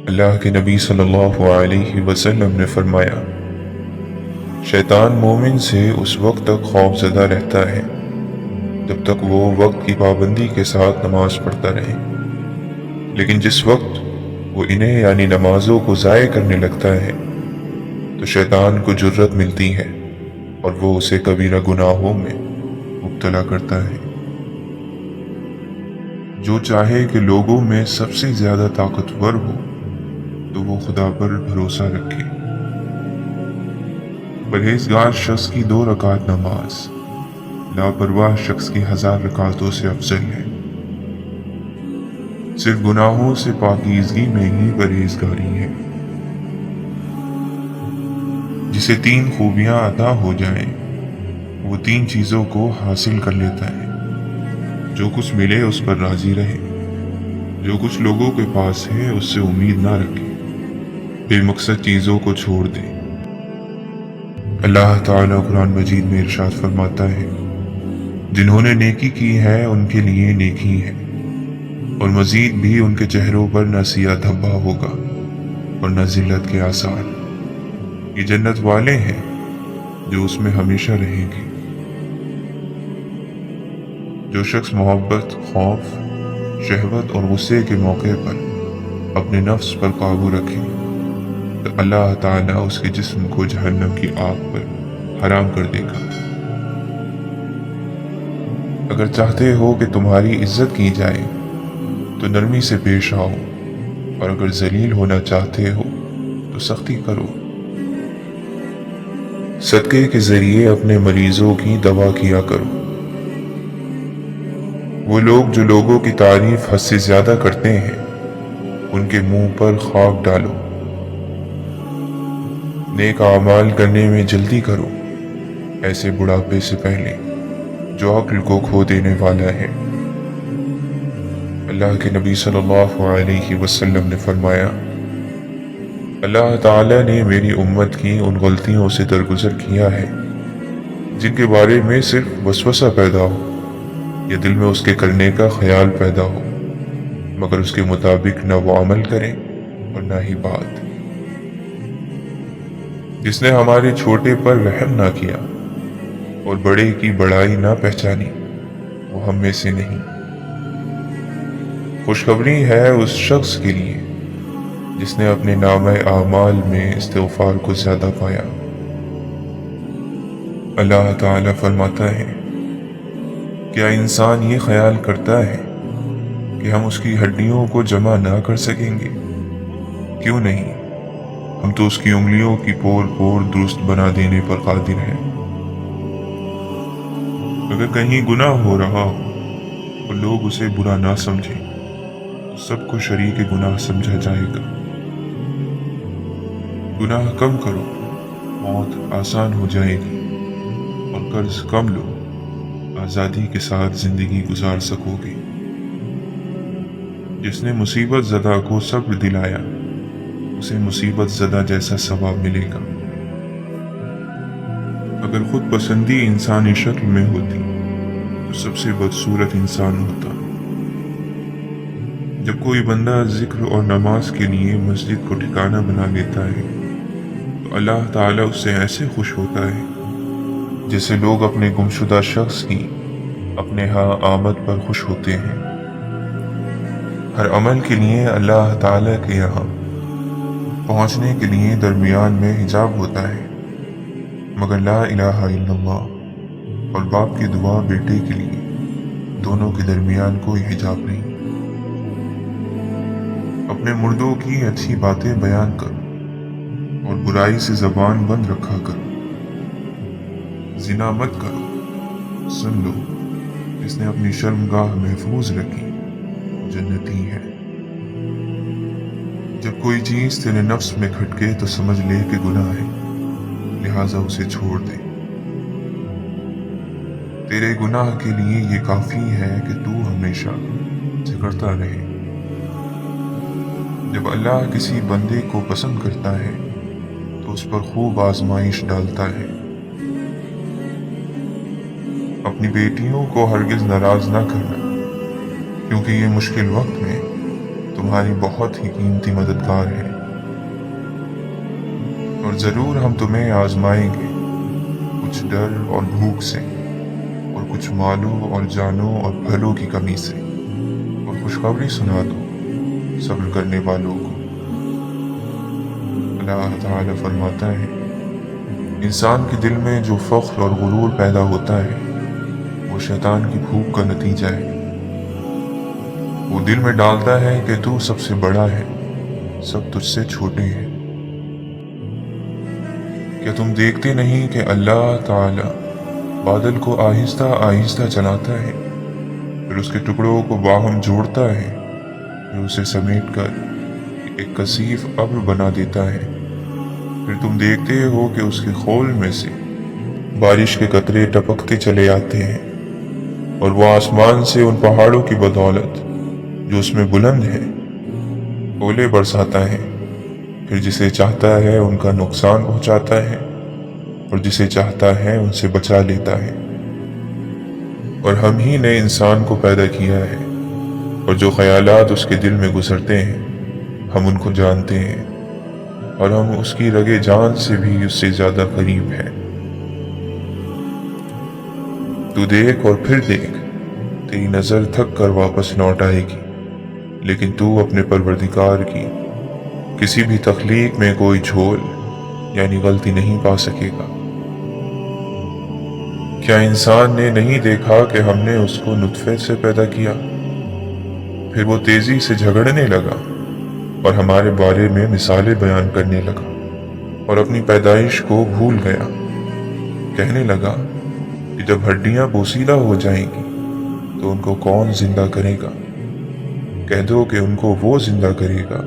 اللہ کے نبی صلی اللہ علیہ وسلم نے فرمایا، شیطان مومن سے اس وقت تک خوف زدہ رہتا ہے جب تک وہ وقت کی پابندی کے ساتھ نماز پڑھتا رہے، لیکن جس وقت وہ انہیں یعنی نمازوں کو ضائع کرنے لگتا ہے تو شیطان کو جرت ملتی ہے اور وہ اسے کبیرہ گناہوں میں مبتلا کرتا ہے۔ جو چاہے کہ لوگوں میں سب سے زیادہ طاقتور ہو تو وہ خدا پر بھروسہ رکھے۔ پرہیزگار شخص کی 2 رکعت نماز لاپرواہ شخص کی 1000 رکعتوں سے افضل ہے۔ صرف گناہوں سے پاکیزگی میں ہی پرہیزگاری ہے۔ جسے 3 خوبیاں عطا ہو جائیں وہ 3 چیزوں کو حاصل کر لیتا ہے۔ جو کچھ ملے اس پر راضی رہے، جو کچھ لوگوں کے پاس ہے اس سے امید نہ رکھے، بے مقصد چیزوں کو چھوڑ دے۔ اللہ تعالیٰ قرآن مجید میں ارشاد فرماتا ہے، جنہوں نے نیکی کی ہے ان کے لیے نیکی ہے، اور مزید بھی ان کے چہروں پر نہ سیاہ دھبا ہوگا اور نہ ذلت کے آثار۔ یہ جنت والے ہیں جو اس میں ہمیشہ رہیں گے۔ جو شخص محبت، خوف، شہوت اور غصے کے موقع پر اپنے نفس پر قابو رکھے تو اللہ تعالیٰ اس کے جسم کو جہنم کی آگ پر حرام کر دے گا۔ اگر چاہتے ہو کہ تمہاری عزت کی جائے تو نرمی سے پیش آؤ، اور اگر ذلیل ہونا چاہتے ہو تو سختی کرو۔ صدقے کے ذریعے اپنے مریضوں کی دوا کیا کرو۔ وہ لوگ جو لوگوں کی تعریف حد سے زیادہ کرتے ہیں ان کے منہ پر خاک ڈالو۔ نیک اعمال کرنے میں جلدی کرو، ایسے بڑھاپے سے پہلے جو عقل کو کھو دینے والا ہے۔ اللہ کے نبی صلی اللہ علیہ وسلم نے فرمایا، اللہ تعالیٰ نے میری امت کی ان غلطیوں سے درگزر کیا ہے جن کے بارے میں صرف وسوسہ پیدا ہو یا دل میں اس کے کرنے کا خیال پیدا ہو، مگر اس کے مطابق نہ وہ عمل کریں اور نہ ہی بات۔ جس نے ہمارے چھوٹے پر رحم نہ کیا اور بڑے کی بڑائی نہ پہچانی وہ ہم میں سے نہیں۔ خوشخبری ہے اس شخص کے لیے جس نے اپنے نامہ اعمال میں استغفار کو زیادہ پایا۔ اللہ تعالیٰ فرماتا ہے، کیا انسان یہ خیال کرتا ہے کہ ہم اس کی ہڈیوں کو جمع نہ کر سکیں گے؟ کیوں نہیں، ہم تو اس کی انگلیوں کی پور پور درست بنا دینے پر قادر ہیں۔ اگر کہیں گناہ ہو رہا ہو اور لوگ اسے برا نہ سمجھیں تو سب کو شریک گناہ سمجھا جائے گا۔ گناہ کم کرو، موت آسان ہو جائے گی، اور قرض کم لو، آزادی کے ساتھ زندگی گزار سکو گے۔ جس نے مصیبت زدہ کو صبر دلایا اسے مصیبت زدہ جیسا ثواب ملے گا۔ اگر خود پسندی انسانی شکل میں ہوتی تو سب سے بدصورت انسان ہوتا۔ جب کوئی بندہ ذکر اور نماز کے لیے مسجد کو ٹھکانہ بنا لیتا ہے تو اللہ تعالیٰ اس سے ایسے خوش ہوتا ہے جیسے لوگ اپنے گمشدہ شخص کی اپنے ہاں آمد پر خوش ہوتے ہیں۔ ہر عمل کے لیے اللہ تعالیٰ کے یہاں پہنچنے کے لیے درمیان میں حجاب ہوتا ہے، مگر لا الہ الا اللہ اور باپ کی دعا بیٹے کے لیے دونوں کے درمیان کوئی حجاب نہیں۔ اپنے مردوں کی اچھی باتیں بیان کرو اور برائی سے زبان بند رکھا کرو۔ زنا مت کرو، سن لو جس نے اپنی شرمگاہ محفوظ رکھی جنتی ہے۔ جب کوئی چیز تیرے نفس میں کھٹکے تو سمجھ لے کہ گناہ ہے، لہٰذا اسے چھوڑ دے۔ تیرے گناہ کے لیے یہ کافی ہے کہ تو ہمیشہ جھگڑتا رہے۔ جب اللہ کسی بندے کو پسند کرتا ہے تو اس پر خوب آزمائش ڈالتا ہے۔ اپنی بیٹیوں کو ہرگز ناراض نہ کرنا، کیونکہ یہ مشکل وقت میں तुम्हारी बहुत ही कीमती मददगार है, और ज़रूर हम तुम्हें आजमाएंगे, कुछ डर और भूख से, और कुछ मालों और जानों और फलों की कमी से, और खुशखबरी सुना दो सब्र करने वालों को। अल्लाह ताला फरमाता है, इंसान के दिल में जो फ़ख्र और गुरूर पैदा होता है वो शैतान की भूख का नतीजा है। वो दिल में डालता है कि तू सबसे बड़ा है, सब तुझसे छोटे हैं। क्या तुम देखते नहीं कि अल्लाह ताला बादल को आहिस्ता आहिस्ता चलाता है, फिर उसके टुकड़ों को बाहम जोड़ता है, फिर उसे समेट कर एक कसीफ अब्र बना देता है। फिर तुम देखते हो कि उसके खोल में से बारिश के कतरे टपकते चले आते हैं, और वो आसमान से उन पहाड़ों की बदौलत जो उसमें बुलंद है ओले बरसाता है। फिर जिसे चाहता है उनका नुकसान पहुंचाता है, और जिसे चाहता है उनसे बचा लेता है। और हम ही ने इंसान को पैदा किया है, और जो ख्यालात उसके दिल में गुजरते हैं हम उनको जानते हैं, और हम उसकी रगे जान से भी उससे ज्यादा करीब हैं। तू देख और फिर देख, तेरी नजर थक कर वापस लौट आएगी, लेकिन तू अपने परवरदिगार की किसी भी तख्लीक में कोई झोल यानी गलती नहीं पा सकेगा। क्या इंसान ने नहीं देखा कि हमने उसको नुत्फे से पैदा किया, फिर वो तेजी से झगड़ने लगा और हमारे बारे में मिसालें बयान करने लगा, और अपनी पैदाइश को भूल गया। कहने लगा कि जब हड्डियां बोसीला हो जाएंगी तो उनको कौन जिंदा करेगा। कह दो कि उनको वो जिंदा करेगा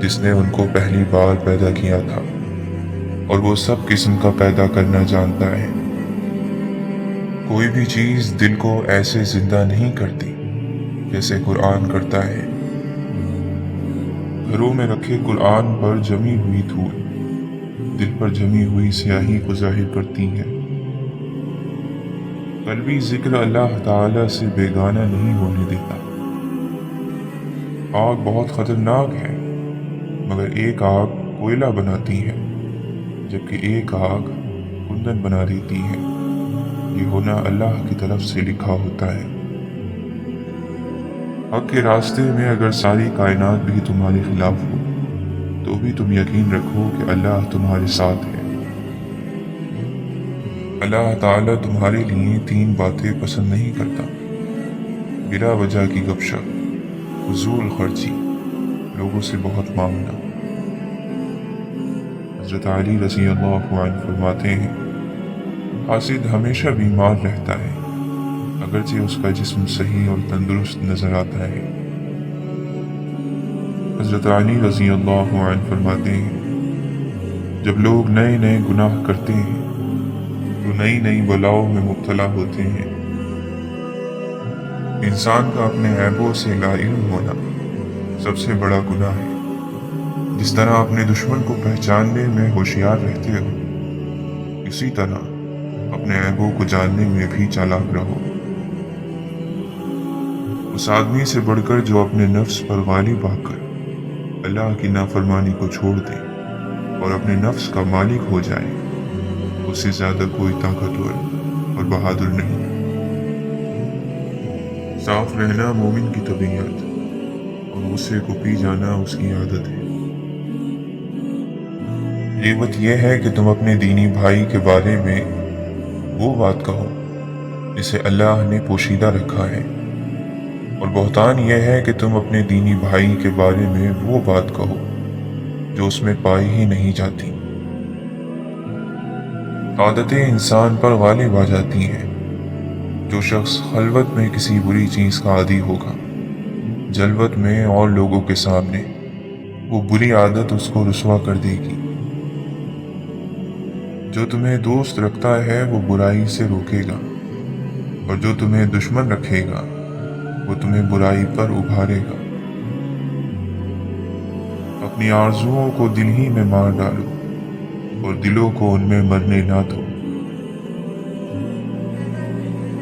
जिसने उनको पहली बार पैदा किया था, और वो सब किस्म का पैदा करना जानता है। कोई भी चीज दिल को ऐसे जिंदा नहीं करती जैसे कुरान करता है। घरों में रखे कुरान पर जमी हुई धूल दिल पर जमी हुई स्याही को जाहिर करती है। कल्बी जिक्र अल्लाह ताला से बेगाना नहीं होने देता। आग बहुत खतरनाक है, मगर एक आग कोयला बनाती है, जबकि एक आग कुंदन बना देती है। ये होना अल्लाह की तरफ से लिखा होता है। हक के रास्ते में अगर सारी कायनात भी तुम्हारे खिलाफ हो तो भी तुम यकीन रखो कि अल्लाह तुम्हारे साथ है। अल्लाह ताला तुम्हारे लिए 3 बातें पसंद नहीं करता: बिला वजह की गपशप, फजूल खर्ची, लोगों से बहुत मांगना। हज़रत अली रज़ी अल्लाहु अन्हु फरमाते हैं, हासिद हमेशा बीमार रहता है अगरचे उसका जिस्म सही और तंदुरुस्त नजर आता है। हज़रत अली रज़ी अल्लाहु अन्हु फरमाते हैं, जब लोग नए नए गुनाह करते हैं तो नई नई बलाओं में मुब्तला होते हैं। इंसान का अपने ऐबों से लाइल्म होना सबसे बड़ा गुनाह है। जिस तरह अपने दुश्मन को पहचानने में होशियार रहते हो, इसी तरह अपने ऐबों को जानने में भी चालाक रहो। उस आदमी से बढ़कर जो अपने नफ्स पर गालिब आकर अल्लाह की नाफरमानी को छोड़ दे और अपने नफ्स का मालिक हो जाए, उससे ज्यादा कोई ताकतवर और बहादुर नहीं। साफ रहना मोमिन की तबीयत और गुस्से को पी जाना उसकी आदत है। ग़ीबत यह है कि तुम अपने दीनी भाई के बारे में वो बात कहो जिसे अल्लाह ने पोशीदा रखा है, और बहतान यह है कि तुम अपने दीनी भाई के बारे में वो बात कहो जो उसमें पाई ही नहीं जाती। आदतें इंसान पर गालिब आ जाती हैं। जो शख्स खलवत में किसी बुरी चीज का आदी होगा, जलवत में और लोगों के सामने वो बुरी आदत उसको रुसवा कर देगी। जो तुम्हें दोस्त रखता है वो बुराई से रोकेगा, और जो तुम्हें दुश्मन रखेगा वो तुम्हें बुराई पर उभारेगा। अपनी आरजुओं को दिल ही में मार डालो और दिलों को उनमें मरने ना दो।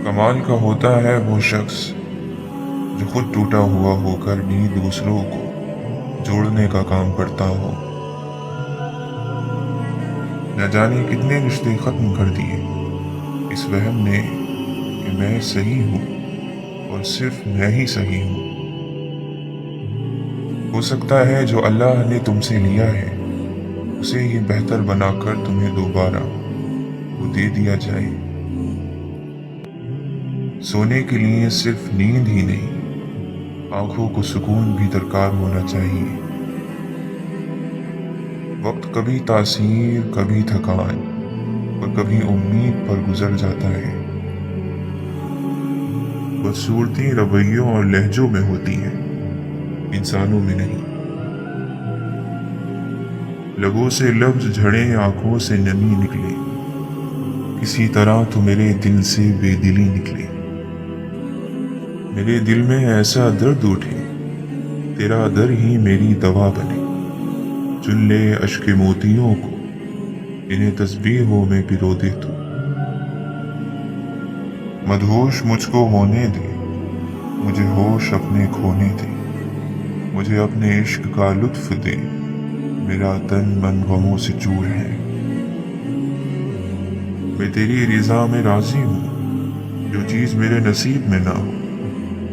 कमाल का होता है वो शख्स जो खुद टूटा हुआ होकर भी दूसरों को जोड़ने का काम करता हो। न जाने कितने रिश्ते खत्म कर दिए इस वहम ने कि मैं सही हूँ और सिर्फ मैं ही सही हूँ। हो सकता है जो अल्लाह ने तुमसे लिया है उसे ये बेहतर बनाकर तुम्हें दोबारा वो दे दिया जाए। सोने के लिए सिर्फ नींद ही नहीं, आंखों को सुकून भी दरकार होना चाहिए। वक्त कभी तासीर, कभी थकान और कभी उम्मीद पर गुजर जाता है। बदसूरती रवैयों और लहजों में होती है, इंसानों में नहीं। लबों से लफ्ज झड़े, आंखों से नमी निकले, किसी तरह तो मेरे दिल से बेदिली निकले। मेरे दिल में ऐसा दर्द उठे, तेरा दर ही मेरी दवा बने। चुन ले अश्के मोतियों को, इन्हें तस्बीहों में पिरो दे तू। मदहोश मुझको होने दे, मुझे होश अपने खोने दे। मुझे अपने इश्क का लुत्फ दे, मेरा तन मन गमों से चूर है। मैं तेरी रिजा में राजी हूँ, जो चीज मेरे नसीब में ना हो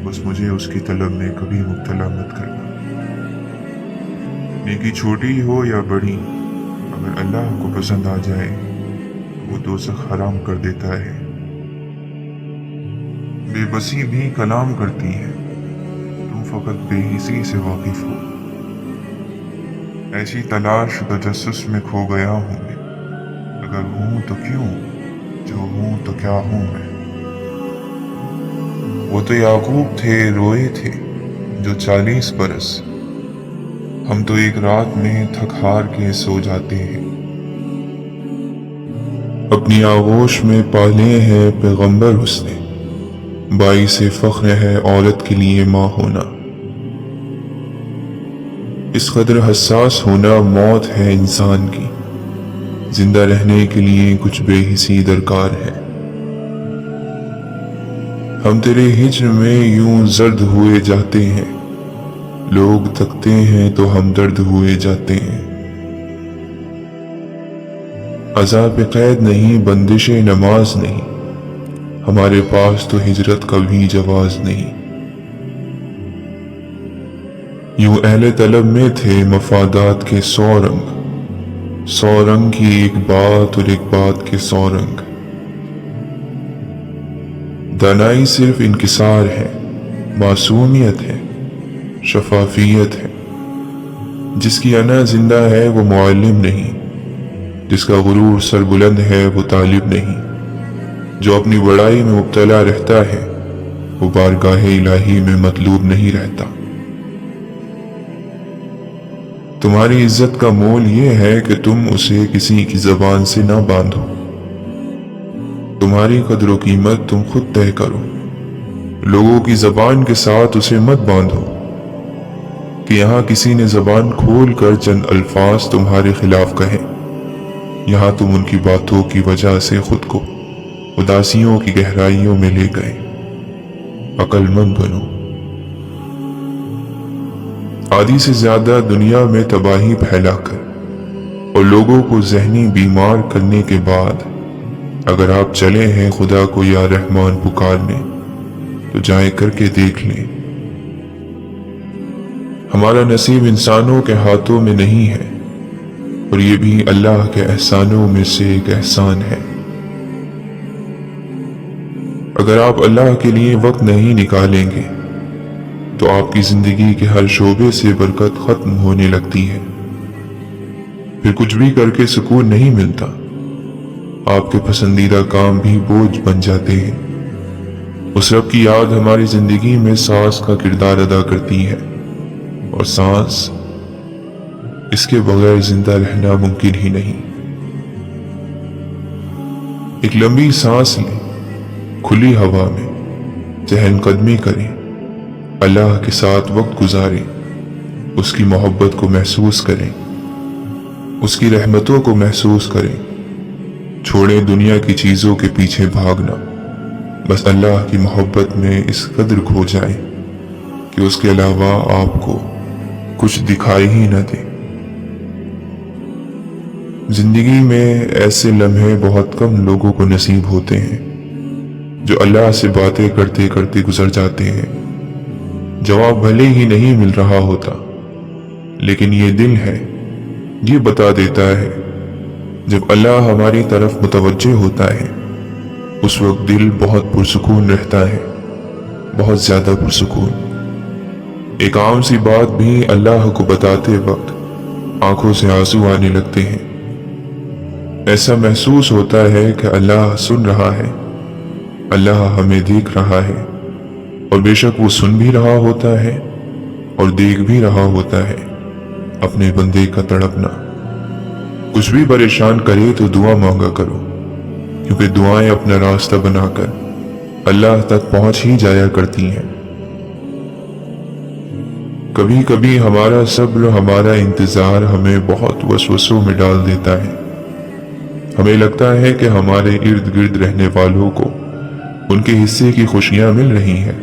बस मुझे उसकी तलब में कभी मुब्तला मत करना। नेकी छोटी हो या बड़ी, अगर अल्लाह को पसंद आ जाए वो दोज़ख हराम कर देता है। बेबसी भी कलाम करती है, तुम फकत बेहिसी से वाकिफ हो। ऐसी तलाश तजस्सुस में खो गया हूँ मैं, अगर हूँ तो क्यों, जो हूँ तो क्या हूँ मैं। वो तो याकूब थे, रोए थे जो 40 बरस, हम तो एक रात में थक हार के सो जाते हैं। अपनी आगोश में पाले हैं पैगंबर उसने, बाइसे फख्र है औरत के लिए माँ होना। इस कदर हसास होना मौत है इंसान की, जिंदा रहने के लिए कुछ बेहिसी दरकार है। हम तेरे हिज्र में यूं जर्द हुए जाते हैं, लोग तकते हैं तो हम दर्द हुए जाते हैं। अज़ाब कैद नहीं, बंदिश नमाज नहीं, हमारे पास तो हिजरत का भी जवाज नहीं। यूं अहले तलब में थे मफादात के 100 रंग, 100 रंग की एक बात और एक बात के 100 रंग। दानाई सिर्फ इनकिसार है, मासूमियत है, शफाफियत है। जिसकी अना जिंदा है वो मुअल्लिम नहीं, जिसका गुरूर सरबुलंद है वो तालिब नहीं। जो अपनी बड़ाई में मुब्तला रहता है वो बारगाह इलाही में मतलूब नहीं रहता। तुम्हारी इज्जत का मोल ये है कि तुम उसे किसी की जबान से ना बांधो। तुम्हारी कदर व कीमत तुम खुद तय करो, लोगों की जबान के साथ उसे मत बांधो कि यहाँ किसी ने जबान खोल कर चंद अल्फाज तुम्हारे खिलाफ कहे। यहाँ तुम उनकी बातों की वजह से खुद को उदासियों की गहराइयों में ले गए। अक्लमंद बनो। आदि से ज्यादा दुनिया में तबाही फैलाकर और लोगों को जहनी बीमार करने के बाद अगर आप चले हैं खुदा को या रहमान पुकारने, तो जाए करके देख लें। हमारा नसीब इंसानों के हाथों में नहीं है और ये भी अल्लाह के एहसानों में से एक एहसान है। अगर आप अल्लाह के लिए वक्त नहीं निकालेंगे तो आपकी जिंदगी के हर शोबे से बरकत खत्म होने लगती है। फिर कुछ भी करके सुकून नहीं मिलता, आपके पसंदीदा काम भी बोझ बन जाते हैं। उस रब की याद हमारी जिंदगी में सांस का किरदार अदा करती है और सांस, इसके बगैर जिंदा रहना मुमकिन ही नहीं। एक लंबी सांस लें, खुली हवा में चहलकदमी करें, अल्लाह के साथ वक्त गुजारें, उसकी मोहब्बत को महसूस करें, उसकी रहमतों को महसूस करें। छोड़ें दुनिया की चीजों के पीछे भागना, बस अल्लाह की मोहब्बत में इस कदर खो जाएं कि उसके अलावा आपको کچھ دکھائی ہی نہ دے۔ زندگی میں ایسے لمحے بہت کم لوگوں کو نصیب ہوتے ہیں جو اللہ سے باتیں کرتے کرتے گزر جاتے ہیں۔ جواب بھلے ہی نہیں مل رہا ہوتا، لیکن یہ دل ہے، یہ بتا دیتا ہے۔ جب اللہ ہماری طرف متوجہ ہوتا ہے، اس وقت دل بہت پرسکون رہتا ہے، بہت زیادہ پرسکون۔ ایک عام سی بات بھی اللہ کو بتاتے وقت آنکھوں سے آنسو آنے لگتے ہیں۔ ایسا محسوس ہوتا ہے کہ اللہ سن رہا ہے، اللہ ہمیں دیکھ رہا ہے، اور بے شک وہ سن بھی رہا ہوتا ہے اور دیکھ بھی رہا ہوتا ہے اپنے بندے کا تڑپنا۔ کچھ بھی پریشان کرے تو دعا مانگا کرو، کیونکہ دعائیں اپنا راستہ بنا کر اللہ تک پہنچ ہی جایا کرتی ہیں۔ کبھی کبھی ہمارا صبر، ہمارا انتظار ہمیں بہت وسوسوں میں ڈال دیتا ہے۔ ہمیں لگتا ہے کہ ہمارے ارد گرد رہنے والوں کو ان کے حصے کی خوشیاں مل رہی ہیں،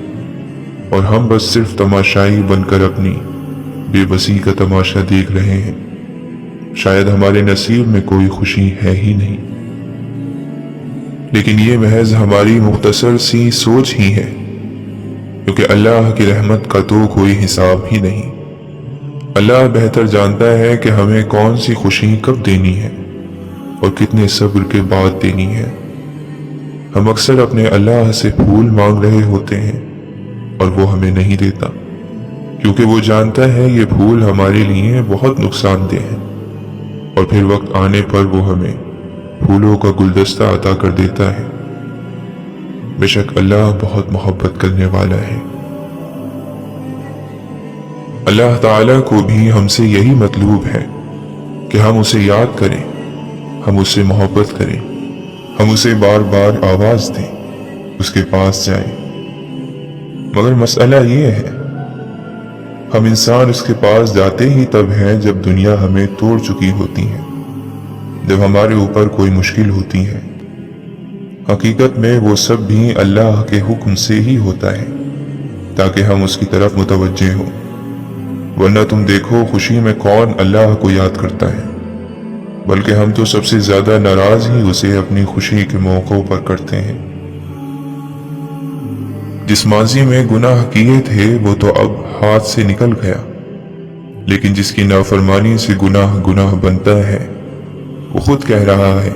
اور ہم بس صرف تماشائی بن کر اپنی بے بسی کا تماشا دیکھ رہے ہیں۔ شاید ہمارے نصیب میں کوئی خوشی ہے ہی نہیں، لیکن یہ محض ہماری مختصر سی سوچ ہی ہے، کیونکہ اللہ کی رحمت کا تو کوئی حساب ہی نہیں۔ اللہ بہتر جانتا ہے کہ ہمیں کون سی خوشی کب دینی ہے اور کتنے صبر کے بعد دینی ہے۔ ہم اکثر اپنے اللہ سے پھول مانگ رہے ہوتے ہیں اور وہ ہمیں نہیں دیتا، کیونکہ وہ جانتا ہے یہ پھول ہمارے لیے بہت نقصان دہ ہیں، اور پھر وقت آنے پر وہ ہمیں پھولوں کا گلدستہ عطا کر دیتا ہے۔ بے شک اللہ بہت محبت کرنے والا ہے۔ اللہ تعالیٰ کو بھی ہم سے یہی مطلوب ہے کہ ہم اسے یاد کریں، ہم اس سے محبت کریں، ہم اسے بار بار آواز دیں، اس کے پاس جائیں۔ مگر مسئلہ یہ ہے، ہم انسان اس کے پاس جاتے ہی تب ہیں جب دنیا ہمیں توڑ چکی ہوتی ہے، جب ہمارے اوپر کوئی مشکل ہوتی ہے۔ حقیقت میں وہ سب بھی اللہ کے حکم سے ہی ہوتا ہے، تاکہ ہم اس کی طرف متوجہ ہوں۔ ورنہ تم دیکھو خوشی میں کون اللہ کو یاد کرتا ہے، بلکہ ہم تو سب سے زیادہ ناراض ہی اسے اپنی خوشی کے موقعوں پر کرتے ہیں۔ جس ماضی میں گناہ کیے تھے وہ تو اب ہاتھ سے نکل گیا، لیکن جس کی نافرمانی سے گناہ گناہ بنتا ہے، وہ خود کہہ رہا ہے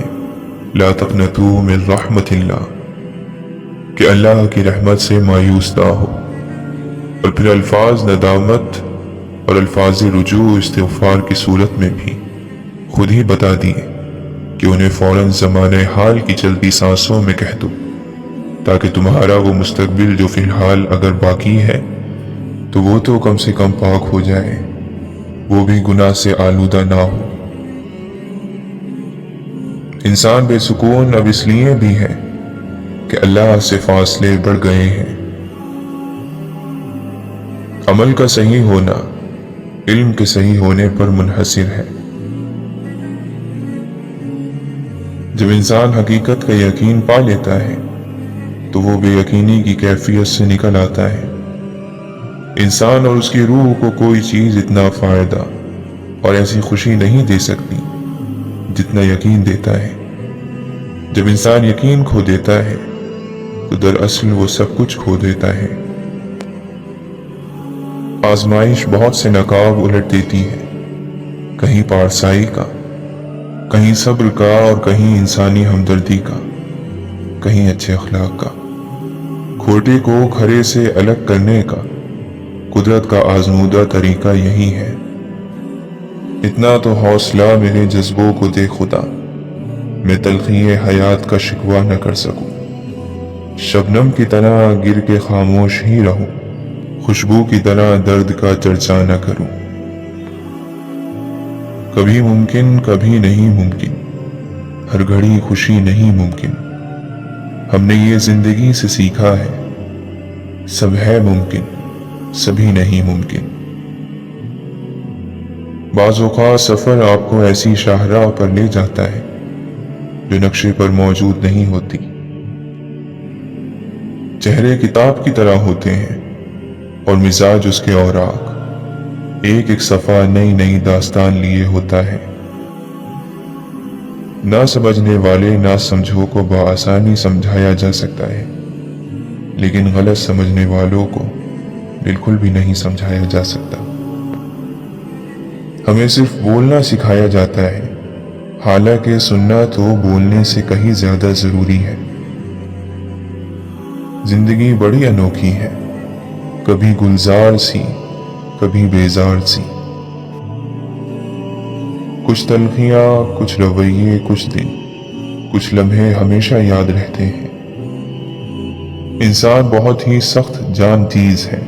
لا تقنطوا من رحمت اللہ، کہ اللہ کی رحمت سے مایوس نہ ہو۔ اور پھر الفاظ ندامت اور الفاظ رجوع استغفار کی صورت میں بھی خود ہی بتا دیے کہ انہیں فوراً زمانہ حال کی چلتی سانسوں میں کہہ دو، تاکہ تمہارا وہ مستقبل جو فی الحال اگر باقی ہے تو وہ تو کم سے کم پاک ہو جائے، وہ بھی گناہ سے آلودہ نہ ہو۔ انسان بے سکون اب اس لیے بھی ہے کہ اللہ سے فاصلے بڑھ گئے ہیں۔ عمل کا صحیح ہونا علم کے صحیح ہونے پر منحصر ہے۔ جب انسان حقیقت کا یقین پا لیتا ہے تو وہ بے یقینی کی کیفیت سے نکل آتا ہے۔ انسان اور اس کی روح کو کوئی چیز اتنا فائدہ اور ایسی خوشی نہیں دے سکتی جتنا یقین دیتا ہے۔ جب انسان یقین کھو دیتا ہے تو دراصل وہ سب کچھ کھو دیتا ہے۔ آزمائش بہت سے نقاب الٹ دیتی ہے، کہیں پارسائی کا، کہیں صبر کا، اور کہیں انسانی ہمدردی کا، کہیں اچھے اخلاق کا۔ کھوٹے کو کھرے سے الگ کرنے کا قدرت کا آزمودہ طریقہ یہی ہے۔ اتنا تو حوصلہ میرے جذبوں کو دے خدا، میں تلخی حیات کا شکوہ نہ کر سکوں۔ شبنم کی طرح گر کے خاموش ہی رہوں، خوشبو کی طرح درد کا چرچا نہ کروں۔ کبھی ممکن کبھی نہیں ممکن، ہر گھڑی خوشی نہیں ممکن۔ ہم نے یہ زندگی سے سیکھا ہے، سب ہے ممکن، سبھی نہیں ممکن۔ بعض اوقات سفر آپ کو ایسی شاہراہ پر لے جاتا ہے جو نقشے پر موجود نہیں ہوتی۔ چہرے کتاب کی طرح ہوتے ہیں اور مزاج اس کے اوراق۔ एक एक सफ़ा नई नई दास्तान लिए होता है। ना समझने वाले ना समझो को बआसानी समझाया जा सकता है, लेकिन गलत समझने वालों को बिल्कुल भी नहीं समझाया जा सकता। हमें सिर्फ बोलना सिखाया जाता है, हालांकि सुनना तो बोलने से कहीं ज्यादा जरूरी है। जिंदगी बड़ी अनोखी है, कभी गुलजार सी कभी बेजार सी। कुछ तलखियां, कुछ रवैये, कुछ दिन, कुछ लम्हे हमेशा याद रहते हैं। इंसान बहुत ही सख्त जान चीज है,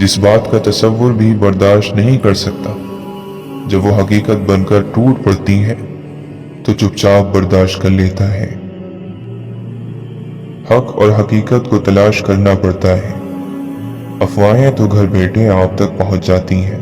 जिस बात का तसव्वुर भी बर्दाश्त नहीं कर सकता, जब वो हकीकत बनकर टूट पड़ती है तो चुपचाप बर्दाश्त कर लेता है। हक और हकीकत को तलाश करना पड़ता है, अफवाहें तो घर बैठे आप तक पहुंच जाती हैं।